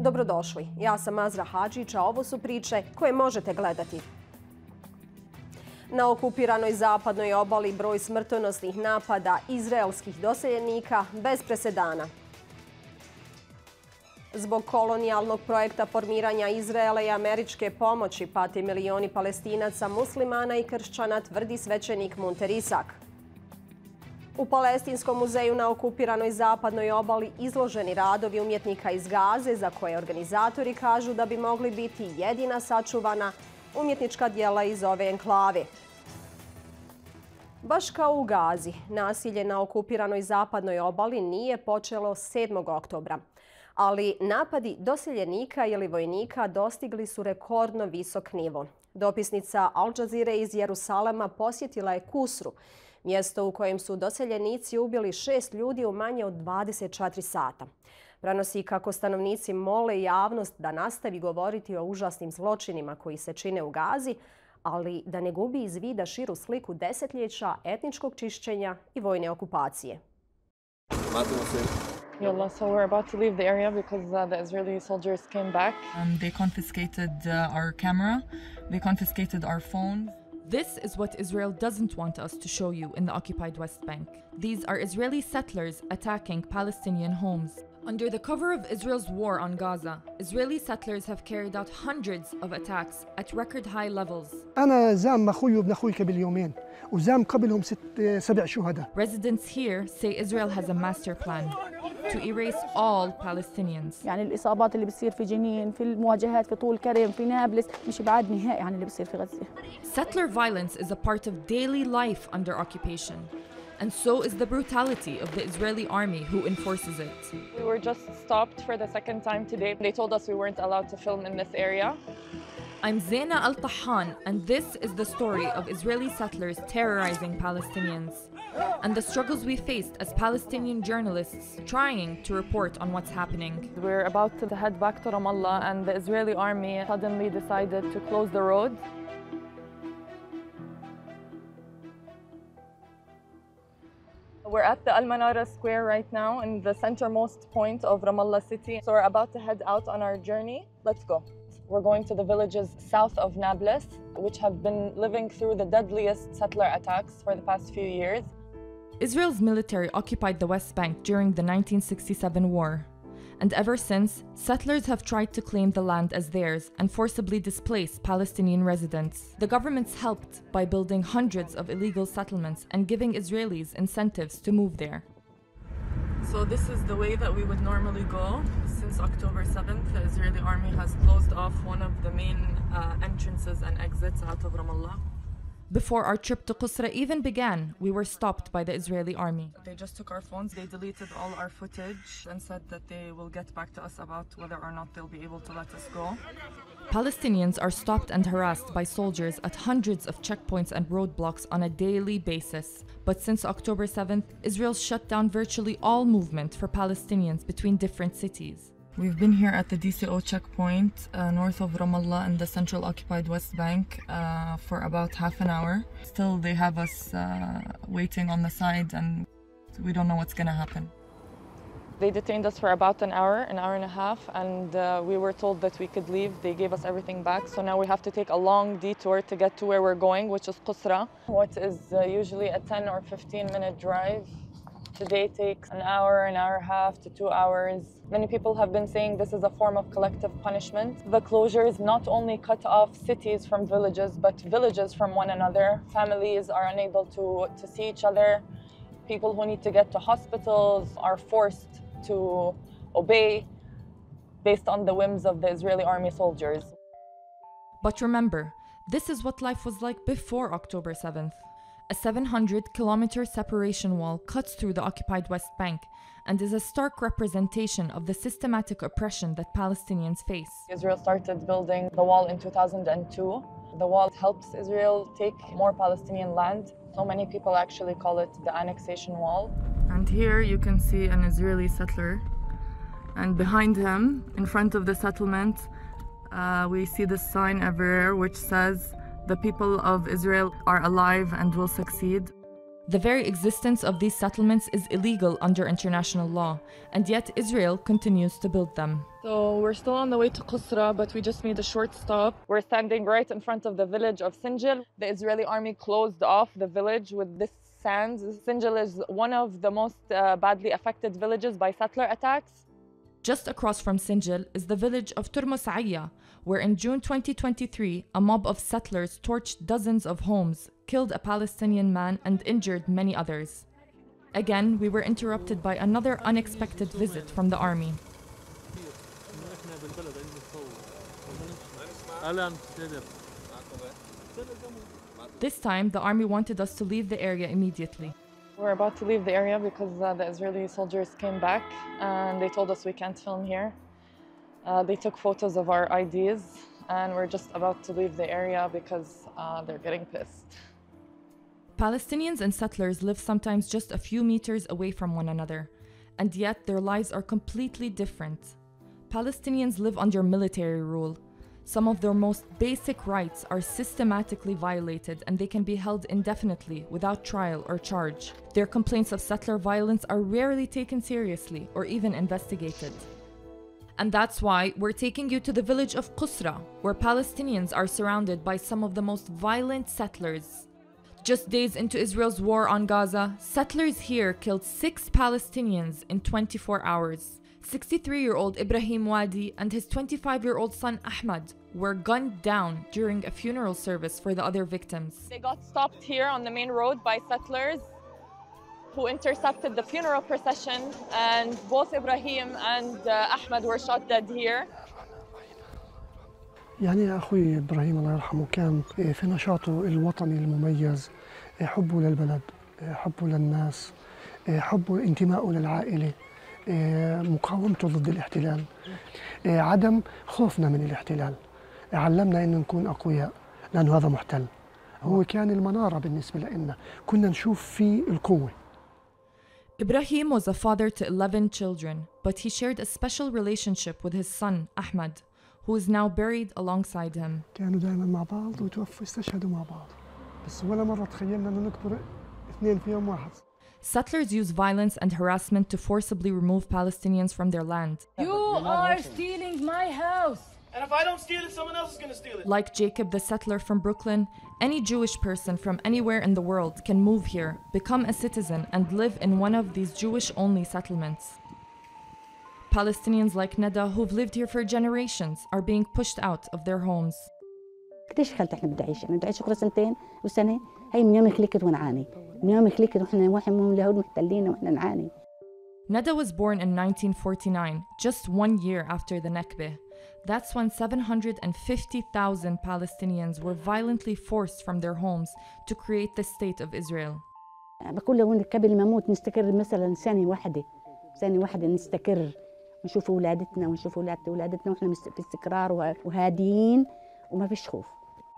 Dobrodošli, ja sam Azra Hadžić, a ovo su priče koje možete gledati. Na okupiranoj zapadnoj obali broj smrtonosnih napada izraelskih doseljenika bez presedana. Zbog kolonijalnog projekta formiranja Izraela i američke pomoći pate milioni Palestinaca, muslimana i kršćana, tvrdi svećenik Munther Isaac. U Palestinskom muzeju na okupiranoj zapadnoj obali izloženi radovi umjetnika iz Gaze za koje organizatori kažu da bi mogli biti jedina sačuvana umjetnička djela iz ove enklave. Baš kao u Gazi, nasilje na okupiranoj zapadnoj obali nije počelo 7. oktobra. Ali napadi doseljenika ili vojnika dostigli su rekordno visok nivo. Dopisnica Al Jazeere iz Jerusalema posjetila je Qusru, mjesto u kojem su doseljenici ubili 6 ljudi u manje od 24 sata. Prenosi kako stanovnici mole javnost da nastavi govoriti o užasnim zločinima koji se čine u Gazi, ali da ne gubi iz vida širu sliku desetljeća etničkog čišćenja i vojne okupacije. Yallah, so we're about to leave the area because the Israeli soldiers came back. They confiscated our camera, they confiscated our phones. This is what Israel doesn't want us to show you in the occupied West Bank. These are Israeli settlers attacking Palestinian homes. Under the cover of Israel's war on Gaza, Israeli settlers have carried out hundreds of attacks at record high levels. أنا زام أخوي وابن أخوي قبل يومين وزام قبلهم 7 شهداء. Residents here say Israel has a master plan to erase all Palestinians. يعني الإصابات اللي بتصير في جنين، في المواجهات في طول كرم، في نابلس، مش بعاد نهائي عن اللي بتصير في غزة. Settler violence is a part of daily life under occupation. And so is the brutality of the Israeli army who enforces it. We were just stopped for the second time today. They told us we weren't allowed to film in this area. I'm Zaina Al-Tahan, and this is the story of Israeli settlers terrorizing Palestinians and the struggles we faced as Palestinian journalists trying to report on what's happening. We're about to head back to Ramallah, and the Israeli army suddenly decided to close the road. We're at the Al-Manara Square right now in the centermost point of Ramallah city. So we're about to head out on our journey. Let's go. We're going to the villages south of Nablus, which have been living through the deadliest settler attacks for the past few years. Israel's military occupied the West Bank during the 1967 war. And ever since, settlers have tried to claim the land as theirs and forcibly displace Palestinian residents. The government's helped by building hundreds of illegal settlements and giving Israelis incentives to move there. So this is the way that we would normally go. Since October 7th, the Israeli army has closed off one of the main entrances and exits out of Ramallah. Before our trip to Qusru even began, we were stopped by the Israeli army. They just took our phones, they deleted all our footage and said that they will get back to us about whether or not they'll be able to let us go. Palestinians are stopped and harassed by soldiers at hundreds of checkpoints and roadblocks on a daily basis. But since October 7th, Israel shut down virtually all movement for Palestinians between different cities. We've been here at the DCO checkpoint north of Ramallah in the central occupied West Bank for about half an hour. Still, they have us waiting on the side and we don't know what's going to happen. They detained us for about an hour and a half, and we were told that we could leave. They gave us everything back, so now we have to take a long detour to get to where we're going, which is Qusru. What is usually a 10 or 15-minute drive today takes an hour and a half to 2 hours. Many people have been saying this is a form of collective punishment. The closures not only cut off cities from villages, but villages from one another. Families are unable to see each other. People who need to get to hospitals are forced to obey based on the whims of the Israeli army soldiers. But remember, this is what life was like before October 7th. A 700-kilometer separation wall cuts through the occupied West Bank and is a stark representation of the systematic oppression that Palestinians face. Israel started building the wall in 2002. The wall helps Israel take more Palestinian land. So many people actually call it the annexation wall. And here you can see an Israeli settler. And behind him, in front of the settlement, we see this sign everywhere which says, "The people of Israel are alive and will succeed." The very existence of these settlements is illegal under international law, and yet Israel continues to build them. So we're still on the way to Qusru, but we just made a short stop. We're standing right in front of the village of Sinjil. The Israeli army closed off the village with this sand. Sinjil is one of the most badly affected villages by settler attacks. Just across from Sinjil is the village of Turmusaiya, where in June 2023, a mob of settlers torched dozens of homes, killed a Palestinian man, and injured many others. Again, we were interrupted by another unexpected visit from the army. This time, the army wanted us to leave the area immediately. We're about to leave the area because the Israeli soldiers came back and they told us we can't film here. They took photos of our IDs and we're just about to leave the area because they're getting pissed. Palestinians and settlers live sometimes just a few meters away from one another, and yet their lives are completely different. Palestinians live under military rule. Some of their most basic rights are systematically violated and they can be held indefinitely without trial or charge. Their complaints of settler violence are rarely taken seriously or even investigated. And that's why we're taking you to the village of Qusru, where Palestinians are surrounded by some of the most violent settlers. Just days into Israel's war on Gaza, settlers here killed 6 Palestinians in 24 hours. 63-year-old Ibrahim Wadi and his 25-year-old son Ahmad were gunned down during a funeral service for the other victims. They got stopped here on the main road by settlers who intercepted the funeral procession, and both Ibrahim and Ahmad were shot dead here. يعني أخوي إبراهيم الله يرحمه كان في نشاطه الوطني المميز، حبه للبلد، حبه للناس، حبه انتمائه للعائلة، مقاومته ضد الاحتلال، عدم خوفنا من الاحتلال، علمنا أن نكون أقوياء لأنه هذا محتل. هو كان المنارة بالنسبة لنا، كنا نشوف فيه القوة. Ibrahim was a father to 11 children, but he shared a special relationship with his son Ahmad, who is now buried alongside him. كانوا دائما مع بعض وتوفوا استشهدوا مع بعض، بس ولا مرة تخيلنا إنه نكبر اثنين في يوم واحد. Settlers use violence and harassment to forcibly remove Palestinians from their land. You are stealing my house! And if I don't steal it, someone else is going to steal it. Like Jacob, the settler from Brooklyn, any Jewish person from anywhere in the world can move here, become a citizen, and live in one of these Jewish-only settlements. Palestinians like Neda, who've lived here for generations, are being pushed out of their homes. قديش خلت احنا بدي اعيش؟ انا بدي اعيش اخر سنتين وسنه، هي من يوم خلقت ونعاني، من يوم خلقت واحنا واحد من اليهود محتلين واحنا نعاني. Neda was born in 1949, just 1 year after the Nakba. That's when 750,000 Palestinians were violently forced from their homes to create the state of Israel. بقول له قبل ما اموت نستقر مثلا سنه واحده نستقر ونشوف اولادتنا ونشوف اولادتنا واحنا في استقرار وهاديين وما فيش خوف.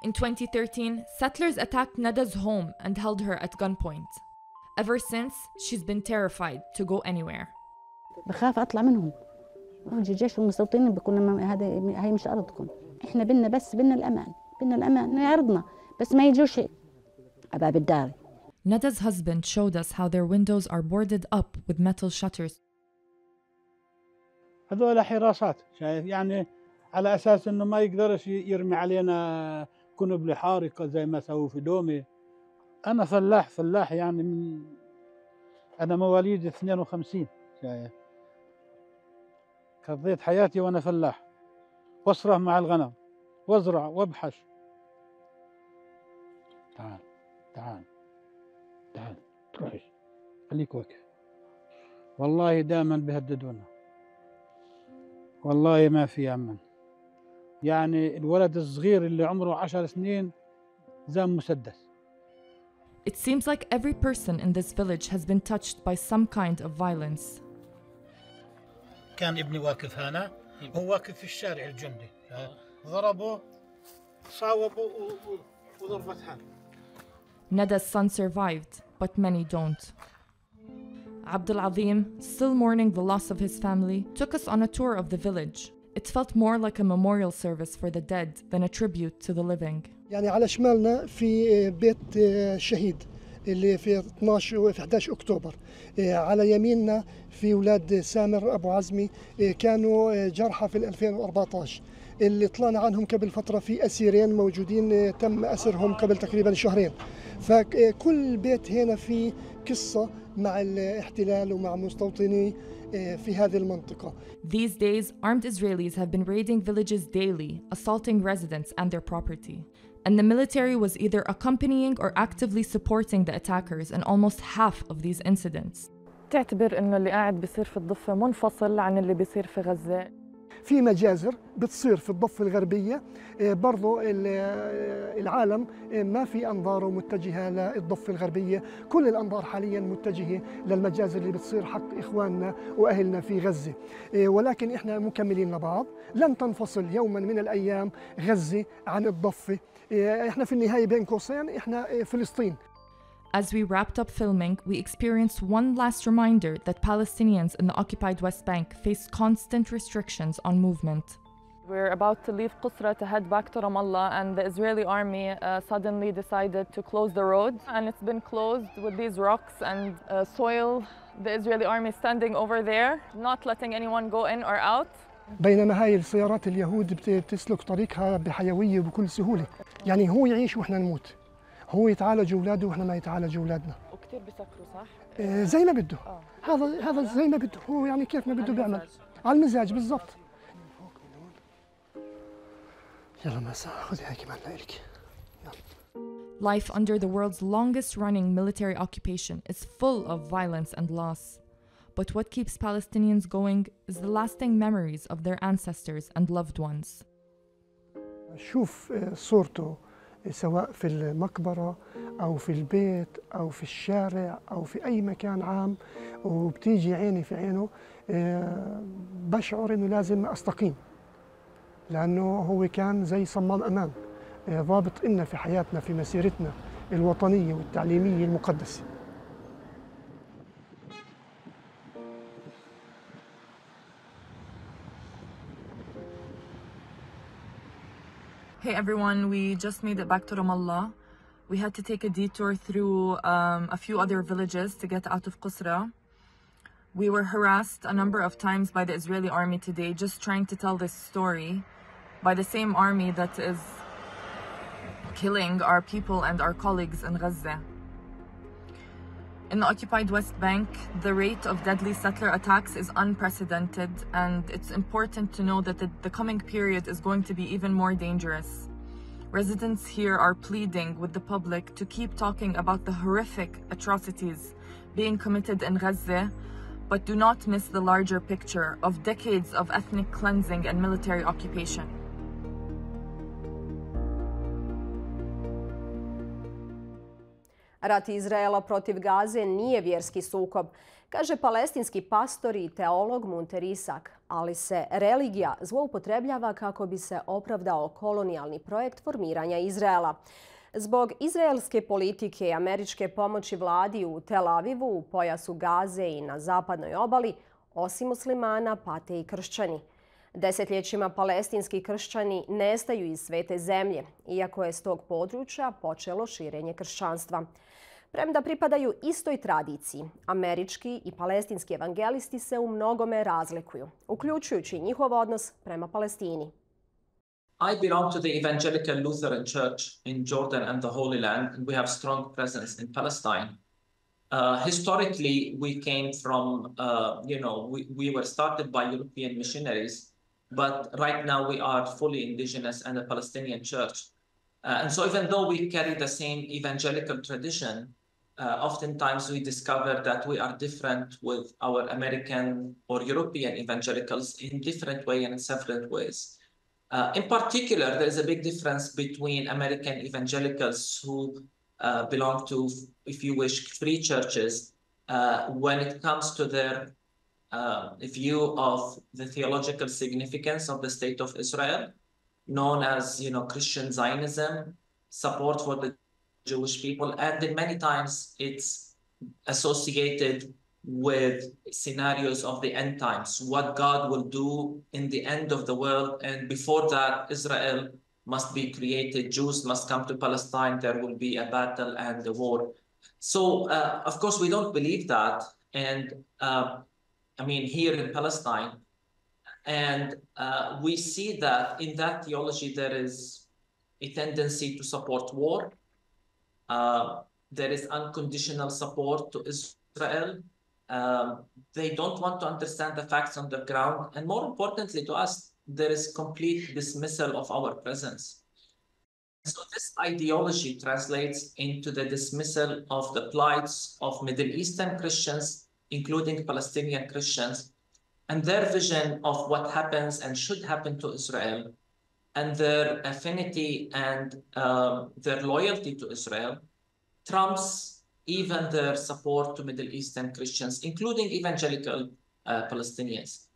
In 2013, settlers attacked Neda's home and held her at gunpoint. Ever since, she's been terrified to go anywhere. بخاف اطلع منهم. الجيش والمستوطنين بيقولوا هاي مش ارضكم، احنا بدنا الامان يعرضنا بس ما يجوش اباب الدار. Neda's husband showed us how their windows are boarded up with metal shutters. هذول حراسات، شايف يعني على اساس انه ما يقدرش يرمي علينا كنب حارقه زي ما سووا في دومي. انا فلاح يعني انا مواليد 52، شايف قضيت حياتي وانا فلاح، واصرف مع الغنم وازرع وابحث. تعال تروحي خليك واقف. والله دائما بيهددونا، والله ما في امن. يعني الولد الصغير اللي عمره 10 سنين زام مسدس. It seems like every person in this village has been touched by some kind of violence. كان ابني واقف هنا، هو واقف في الشارع الجندي، ضربه صاوبه وضربت هنا. Neda's son survived, but many don't. Abdul Azim, still mourning the loss of his family, took us on a tour of the village. It felt more like a memorial service for the dead than a tribute to the living. يعني على شمالنا في بيت شهيد اللي في 12 وفي 11 أكتوبر. على يميننا في أولاد سامر أبو عزمي كانوا جرحى في 2014. اللي طلعنا عنهم قبل فترة في أسيرين موجودين تم أسرهم قبل تقريبا شهرين. فكل بيت هنا في قصة مع الاحتلال ومع مستوطني في هذه المنطقة. These days, armed Israelis have been raiding villages daily, assaulting residents and their property. And the military was either accompanying or actively supporting the attackers in almost half of these incidents. تعتبر إنه اللي قاعد بيصير في الضفة منفصل عن اللي بيصير في غزة؟ في مجازر بتصير في الضفة الغربية برضو العالم ما في أنظاره متجهة للضفة الغربية، كل الأنظار حاليا متجهة للمجازر اللي بتصير حق إخواننا وأهلنا في غزة. ولكن إحنا مكملين لبعض، لن تنفصل يوما من الأيام غزة عن الضفة. إحنا في النهاية بين قوسين إحنا فلسطين. As we wrapped up filming, we experienced one last reminder that Palestinians in the occupied West Bank face constant restrictions on movement. We're about to leave Qusru to head back to Ramallah, and the Israeli army suddenly decided to close the road, and it's been closed with these rocks and soil. The Israeli army is standing over there, not letting anyone go in or out. بينما هاي السيارات اليهود بتسلك طريقها بحيوية وبكل سهولة، يعني هو يعيش وإحنا نموت، هو يتعالج أولاده وإحنا ما يتعالج أولادنا. وكثير بيسكروا صح؟ زي ما بده. هذا زي ما بده، هو يعني كيف ما بده بيعمل. على المزاج بالضبط. يلا مساء خذي هاي كمان لإلك. Life under the world's longest-running military occupation is full of violence and loss. But what keeps Palestinians going is the lasting memories of their ancestors and loved ones. شوف صورته سواء في المقبرة أو في البيت أو في الشارع أو في أي مكان عام، وبتيجي عيني في عينه، بشعر إنه لازم أستقيم، لأنه هو كان زي صمام أمان، ضابط إلنا في حياتنا في مسيرتنا الوطنية والتعليمية المقدسة. Hey everyone, we just made it back to Ramallah. We had to take a detour through a few other villages to get out of Qusru. We were harassed a number of times by the Israeli army today, just trying to tell this story by the same army that is killing our people and our colleagues in Gaza. In the occupied West Bank, the rate of deadly settler attacks is unprecedented, and it's important to know that the coming period is going to be even more dangerous. Residents here are pleading with the public to keep talking about the horrific atrocities being committed in Gaza, but do not miss the larger picture of decades of ethnic cleansing and military occupation. Rat Izraela protiv Gaze nije vjerski sukob, kaže palestinski pastor i teolog Munther Isaac, ali se religija zloupotrebljava kako bi se opravdao kolonijalni projekt formiranja Izraela. Zbog izraelske politike i američke pomoći vladi u Tel Avivu, u pojasu Gaze i na zapadnoj obali, osim muslimana pate i kršćani. Desetljećima palestinski kršćani nestaju iz svete zemlje, iako je s tog područja počelo širenje kršćanstva. Premda pripadaju istoj tradiciji, američki i palestinski evangelisti se u mnogome razlikuju, uključujući njihov odnos prema Palestini. I belong to the Evangelical Lutheran Church in Jordan and the Holy Land, and we have strong presence in Palestine. Historically, we came from, we were started by European missionaries, but right now we are fully indigenous and a Palestinian church. And so even though we carry the same evangelical tradition, oftentimes we discover that we are different with our American or European evangelicals in different ways and in several ways. In particular, there is a big difference between American evangelicals who belong to, if you wish, free churches when it comes to their view of the theological significance of the state of Israel, known as, Christian Zionism, support for the Jewish people, and then many times it's associated with scenarios of the end times, what God will do in the end of the world, and before that, Israel must be created, Jews must come to Palestine, there will be a battle and a war So, of course, we don't believe that. And I mean, here in Palestine, and we see that in that theology, there is a tendency to support war. There is unconditional support to Israel. They don't want to understand the facts on the ground. And more importantly to us, there is complete dismissal of our presence. So this ideology translates into the dismissal of the plights of Middle Eastern Christians, including Palestinian Christians, and their vision of what happens and should happen to Israel, and their affinity and their loyalty to Israel trumps even their support to Middle Eastern Christians, including evangelical Palestinians.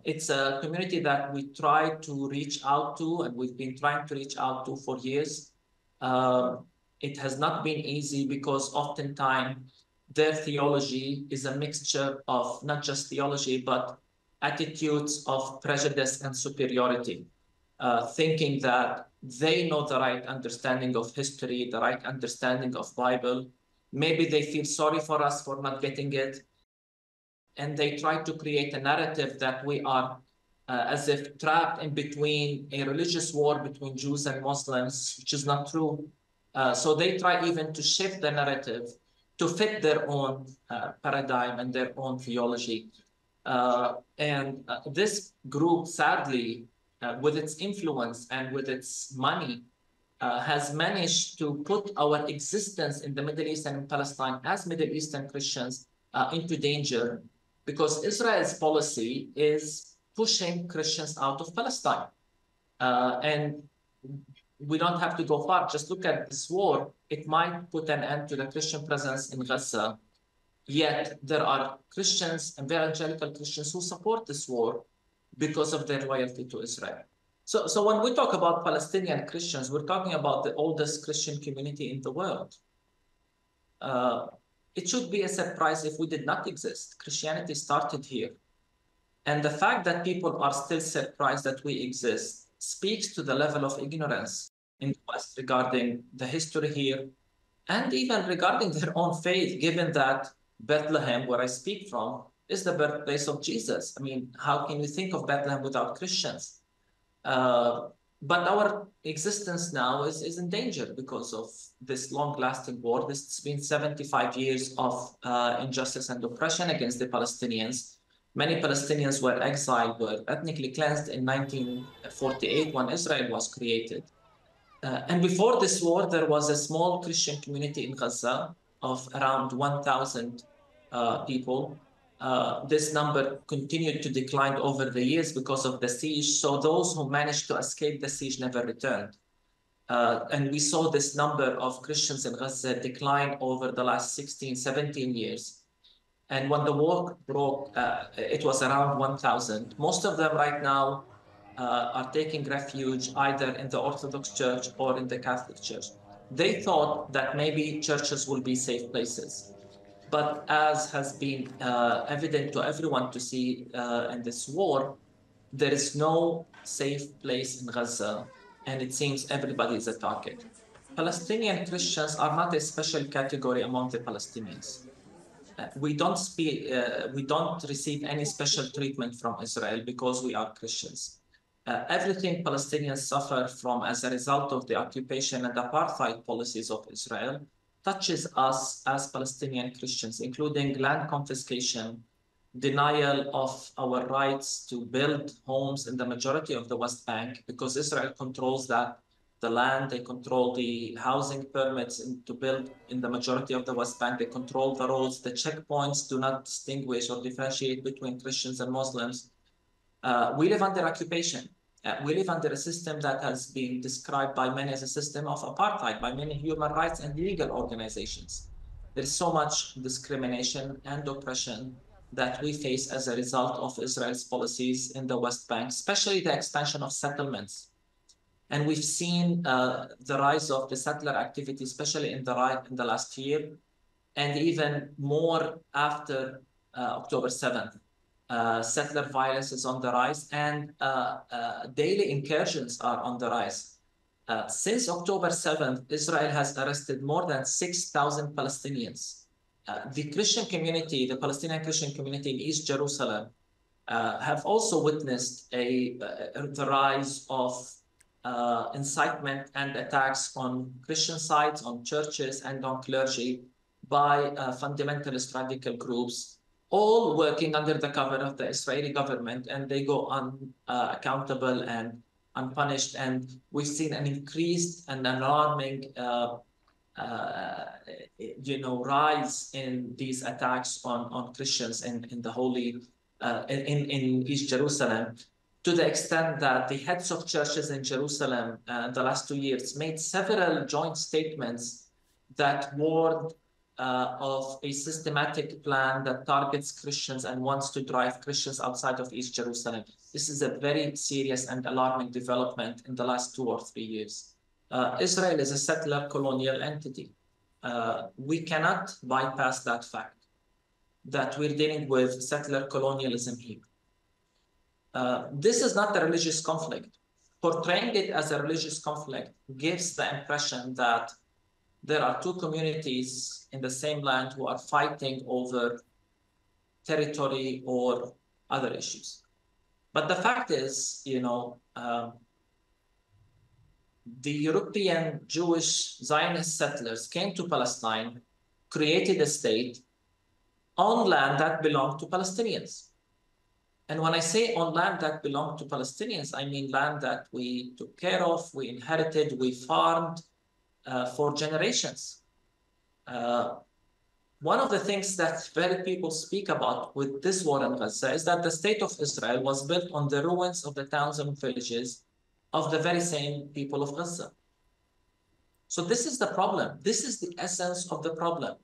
It's a community that we try to reach out to, and we've been trying to reach out to for years. It has not been easy because oftentimes their theology is a mixture of not just theology, but attitudes of prejudice and superiority, thinking that they know the right understanding of history, the right understanding of Bible. Maybe they feel sorry for us for not getting it. And they try to create a narrative that we are as if trapped in between a religious war between Jews and Muslims, which is not true. So they try even to shift the narrative to fit their own paradigm and their own theology. And this group, sadly, with its influence and with its money, has managed to put our existence in the Middle East and in Palestine as Middle Eastern Christians into danger, because Israel's policy is pushing Christians out of Palestine. And we don't have to go far. Just look at this war. It might put an end to the Christian presence in Gaza. Yet there are Christians, evangelical Christians, who support this war because of their loyalty to Israel. So when we talk about Palestinian Christians, we're talking about the oldest Christian community in the world. It should be a surprise if we did not exist. Christianity started here. And the fact that people are still surprised that we exist speaks to the level of ignorance in the West regarding the history here, and even regarding their own faith, given that Bethlehem, where I speak from, is the birthplace of Jesus. I mean, how can you think of Bethlehem without Christians? But our existence now is in danger because of this long-lasting war. This has been 75 years of injustice and oppression against the Palestinians. Many Palestinians were exiled, were ethnically cleansed in 1948 when Israel was created. And before this war, there was a small Christian community in Gaza of around 1,000 people. This number continued to decline over the years because of the siege. So those who managed to escape the siege never returned. And we saw this number of Christians in Gaza decline over the last 16, 17 years. And when the war broke, it was around 1,000. Most of them right now are taking refuge either in the Orthodox Church or in the Catholic Church. They thought that maybe churches will be safe places. But as has been evident to everyone to see in this war, there is no safe place in Gaza, and it seems everybody is a target. Palestinian Christians are not a special category among the Palestinians. We don't receive any special treatment from Israel because we are Christians. Everything Palestinians suffer from as a result of the occupation and apartheid policies of Israel touches us as Palestinian Christians, including land confiscation, denial of our rights to build homes in the majority of the West Bank, because Israel controls the land, they control the housing permits to build in the majority of the West Bank, they control the roads, the checkpoints do not distinguish or differentiate between Christians and Muslims. We live under occupation. We live under a system that has been described by many as a system of apartheid, by many human rights and legal organizations. There's so much discrimination and oppression that we face as a result of Israel's policies in the West Bank, especially the expansion of settlements. And we've seen the rise of the settler activity, especially in the last year, and even more after October 7th. Settler violence is on the rise, and daily incursions are on the rise. Since October 7th, Israel has arrested more than 6,000 Palestinians. The Christian community, the Palestinian Christian community in East Jerusalem, have also witnessed the rise of incitement and attacks on Christian sites, on churches, and on clergy by fundamentalist radical groups, all working under the cover of the Israeli government, and they go unaccountable and unpunished. And we've seen an increased and alarming rise in these attacks on Christians in the holy, in East Jerusalem, to the extent that the heads of churches in Jerusalem the last 2 years made several joint statements that warned of a systematic plan that targets Christians and wants to drive Christians outside of East Jerusalem. This is a very serious and alarming development in the last 2 or 3 years. Israel is a settler colonial entity. We cannot bypass that fact, that we're dealing with settler colonialism here. This is not a religious conflict. Portraying it as a religious conflict gives the impression that there are two communities in the same land who are fighting over territory or other issues. But the fact is, the European Jewish Zionist settlers came to Palestine, created a state on land that belonged to Palestinians. And when I say on land that belonged to Palestinians, I mean land that we took care of, we inherited, we farmed for generations. One of the things that very people speak about with this war in Gaza is that the state of Israel was built on the ruins of the towns and villages of the very same people of Gaza. So this is the problem. This is the essence of the problem.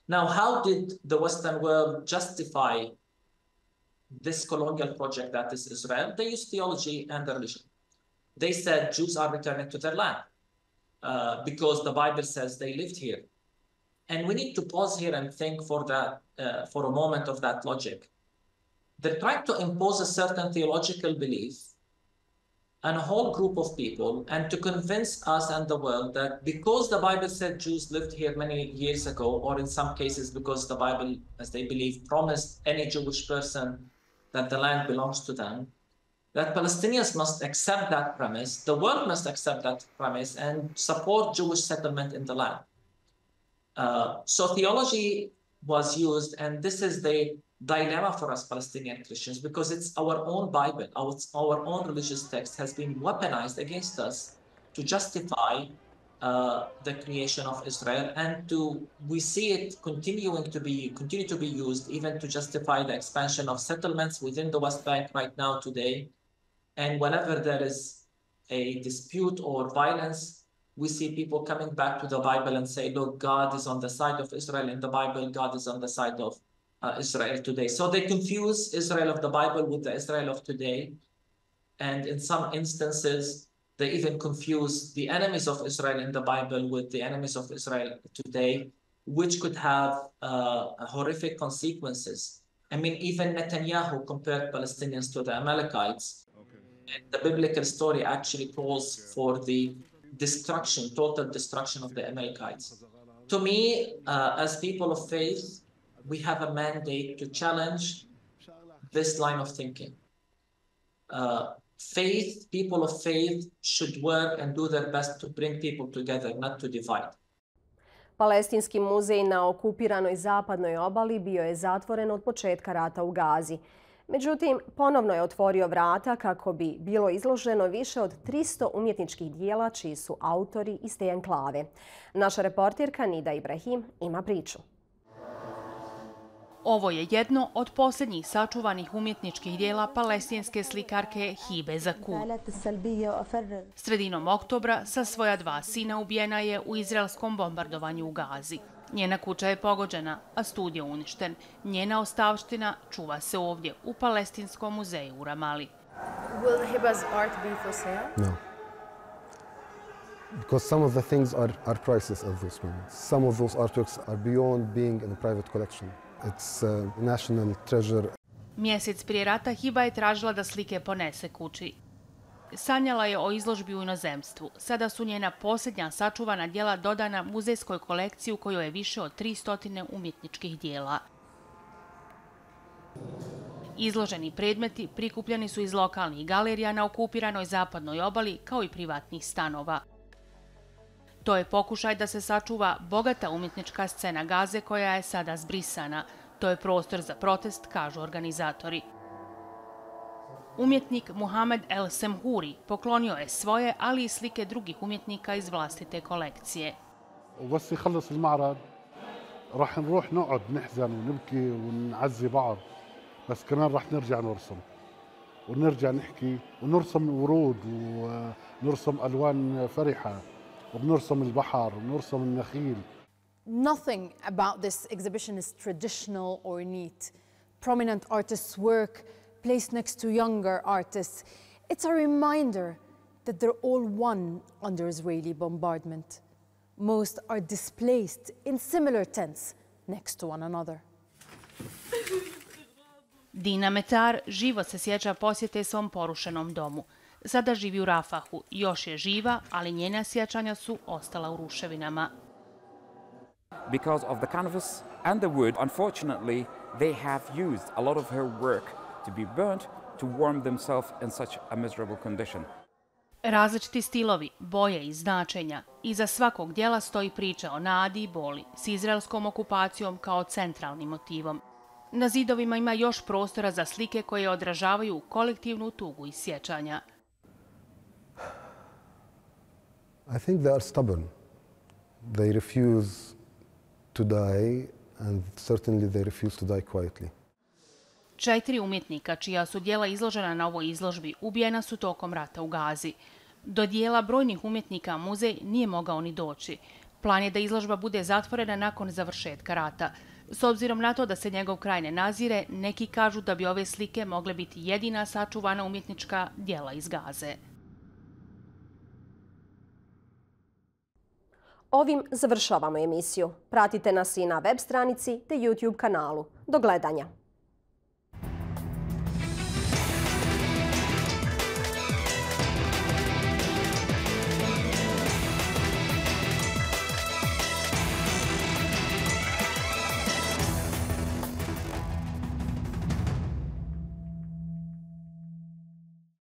Now, how did the Western world justify this colonial project that is Israel? They used theology and religion. They said Jews are returning to their land because the Bible says they lived here. And we need to pause here and think for a moment of that logic. They're trying to impose a certain theological belief on a whole group of people and to convince us and the world that because the Bible said Jews lived here many years ago, or in some cases because the Bible, as they believe, promised any Jewish person that the land belongs to them, that Palestinians must accept that premise, the world must accept that premise and support Jewish settlement in the land. So theology was used, and this is the dilemma for us Palestinian Christians, because it's our own Bible, our own religious text has been weaponized against us to justify the creation of Israel, and we see it continue to be used even to justify the expansion of settlements within the West Bank right now today. And whenever there is a dispute or violence, we see people coming back to the Bible and say, look, God is on the side of Israel in the Bible, God is on the side of Israel today. So they confuse Israel of the Bible with the Israel of today. And in some instances, they even confuse the enemies of Israel in the Bible with the enemies of Israel today, which could have horrific consequences. I mean, even Netanyahu compared Palestinians to the Amalekites. And the biblical story actually calls for the destruction, total destruction of the Amalekites. To me, as people of faith, we have a mandate to challenge this line of thinking. People of faith should work and do their best to bring people together, not to divide. Palestinski muzej na okupiranoj Zapadnoj obali bio je zatvoren od početka rata u Gazi. Međutim, ponovno je otvorio vrata kako bi bilo izloženo više od 300 umjetničkih dijela čiji su autori iz te enklave. Naša reporterka Nida Ibrahim ima priču. Ovo je jedno od posljednjih sačuvanih umjetničkih dijela palestinske slikarke Hibe Zaku. Sredinom oktobra sa svoja 2 sina ubijena je u izraelskom bombardovanju u Gazi. Njena kuća je pogođena, a studio uništen. Njena ostavština čuva se ovdje, u Palestinskom muzeju u Ramali. Will Hiba's art be for sale? No. Because some of the things are priceless at this moment. Some of those artworks are beyond being in a private collection. It's a national treasure. Mjesec prije rata Hiba je tražila da slike ponese kući. Sanjala je o izložbi u inozemstvu. Sada su njena posljednja sačuvana djela dodana muzejskoj kolekciji u kojoj je više od 300 umjetničkih djela. Izloženi predmeti prikupljeni su iz lokalnih galerija na okupiranoj zapadnoj obali kao i privatnih stanova. To je pokušaj da se sačuva bogata umjetnička scena Gaze koja je sada zbrisana. To je prostor za protest, kažu organizatori. Umjetnik Muhamed El Semhuri poklonio je svoje, ali i slike drugih umjetnika iz vlastite kolekcije. وبس يخلص المعرض راح نروح نقعد نحزن ونبكي ونعزي بعض بس كمان راح نرجع نرسم ونرجع نحكي ونرسم ورود ونرسم ألوان فرحة وبنرسم البحر ونرسم النخيل. Nothing about this exhibition is traditional or neat. Prominent artists' work placed next to younger artists. It's a reminder that they're all one under Israeli bombardment. Most are displaced in similar tents next to one another. Dina Metar živo se sjeća posjete svom porušenom domu. Sada živi u Rafahu. Još je živa, ali njena sjećanja su ostala u ruševinama. Because of the canvas and the wood, unfortunately, they have used a lot of her work to be burnt to warm themselves in such a miserable condition. Različiti stilovi, boje i značenja. Iza svakog djela stoji priča o nadi i boli, s izraelskom okupacijom kao centralnim motivom. Na zidovima ima još prostora za slike koje odražavaju kolektivnu tugu i sjećanja. I think they are stubborn. They refuse to die and certainly they refuse to die quietly. 4 umjetnika čija su djela izložena na ovoj izložbi ubijena su tokom rata u Gazi. Do dijela brojnih umjetnika muzej nije mogao ni doći. Plan je da izložba bude zatvorena nakon završetka rata. S obzirom na to da se njegov kraj ne nazire, neki kažu da bi ove slike mogle biti jedina sačuvana umjetnička djela iz Gaze. Ovim završavamo emisiju. Pratite nas i na web stranici te YouTube kanalu. Do gledanja.